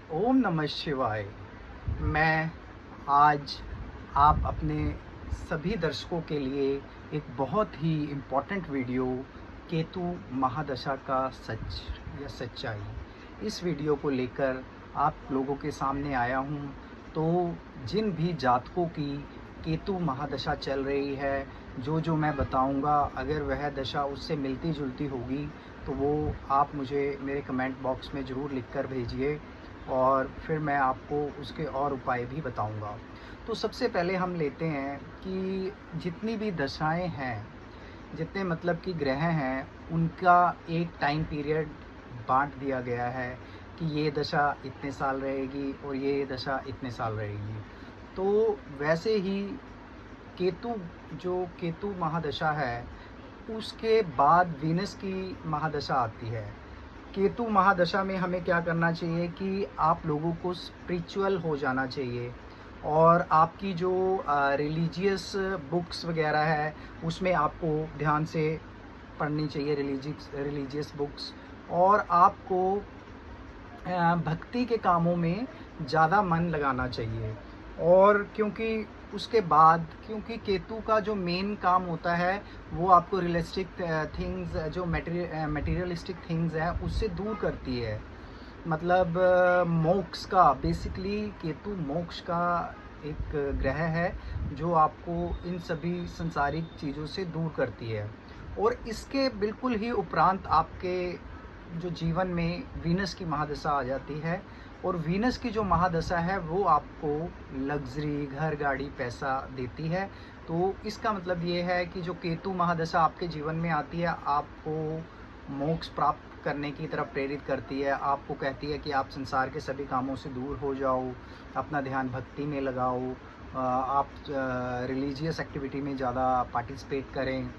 ओम नमः शिवाय। मैं आज आप अपने सभी दर्शकों के लिए एक बहुत ही इम्पोर्टेंट वीडियो केतु महादशा का सच या सच्चाई इस वीडियो को लेकर आप लोगों के सामने आया हूँ। तो जिन भी जातकों की केतु महादशा चल रही है, जो मैं बताऊंगा, अगर वह दशा उससे मिलती जुलती होगी तो वो आप मुझे मेरे कमेंट बॉक्स में ज़रूर लिख कर भेजिए और फिर मैं आपको उसके और उपाय भी बताऊंगा। तो सबसे पहले हम लेते हैं कि जितनी भी दशाएं हैं, जितने मतलब कि ग्रह हैं, उनका एक टाइम पीरियड बांट दिया गया है कि ये दशा इतने साल रहेगी और ये दशा इतने साल रहेगी। तो वैसे ही केतु जो केतु महादशा है, उसके बाद वीनस की महादशा आती है। केतु महादशा में हमें क्या करना चाहिए कि आप लोगों को स्पिरिचुअल हो जाना चाहिए और आपकी जो रिलीजियस बुक्स वगैरह है उसमें आपको ध्यान से पढ़नी चाहिए, रिलीजियस बुक्स। और आपको भक्ति के कामों में ज़्यादा मन लगाना चाहिए। और क्योंकि केतु का जो मेन काम होता है वो आपको रियलिस्टिक थिंग्स, जो मटेरियलिस्टिक थिंग्स हैं, उससे दूर करती है। मतलब मोक्ष का, बेसिकली केतु मोक्ष का एक ग्रह है जो आपको इन सभी संसारिक चीज़ों से दूर करती है। और इसके बिल्कुल ही उपरांत आपके जो जीवन में वीनस की महादशा आ जाती है। और वीनस की जो महादशा है वो आपको लग्जरी, घर, गाड़ी, पैसा देती है। तो इसका मतलब ये है कि जो केतु महादशा आपके जीवन में आती है, आपको मोक्ष प्राप्त करने की तरफ प्रेरित करती है। आपको कहती है कि आप संसार के सभी कामों से दूर हो जाओ, अपना ध्यान भक्ति में लगाओ, आप रिलीजियस एक्टिविटी में ज़्यादा पार्टिसिपेट करें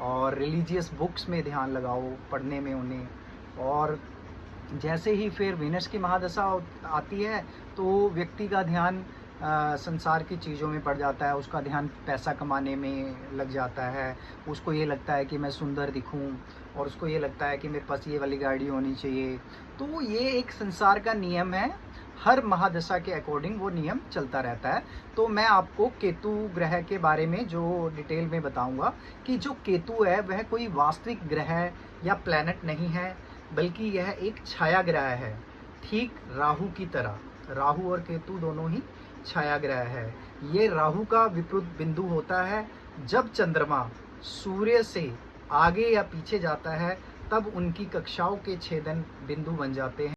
और रिलीजियस बुक्स में ध्यान लगाओ, पढ़ने में उन्हें। और जैसे ही फिर वीनस की महादशा आती है तो व्यक्ति का ध्यान संसार की चीज़ों में पड़ जाता है, उसका ध्यान पैसा कमाने में लग जाता है। उसको ये लगता है कि मैं सुंदर दिखूं और उसको ये लगता है कि मेरे पास ये वाली गाड़ी होनी चाहिए। तो ये एक संसार का नियम है, हर महादशा के अकॉर्डिंग वो नियम चलता रहता है। तो मैं आपको केतु ग्रह के बारे में जो डिटेल में बताऊंगा कि जो केतु है वह कोई वास्तविक ग्रह या प्लैनेट नहीं है, बल्कि यह एक छाया ग्रह है, ठीक राहु की तरह। राहु और केतु दोनों ही छाया ग्रह है। ये राहु का विपरीत बिंदु होता है जब चंद्रमा सूर्य से आगे या पीछे जाता है, तब उनकी कक्षाओं के छेदन बिंदु बन जाते हैं।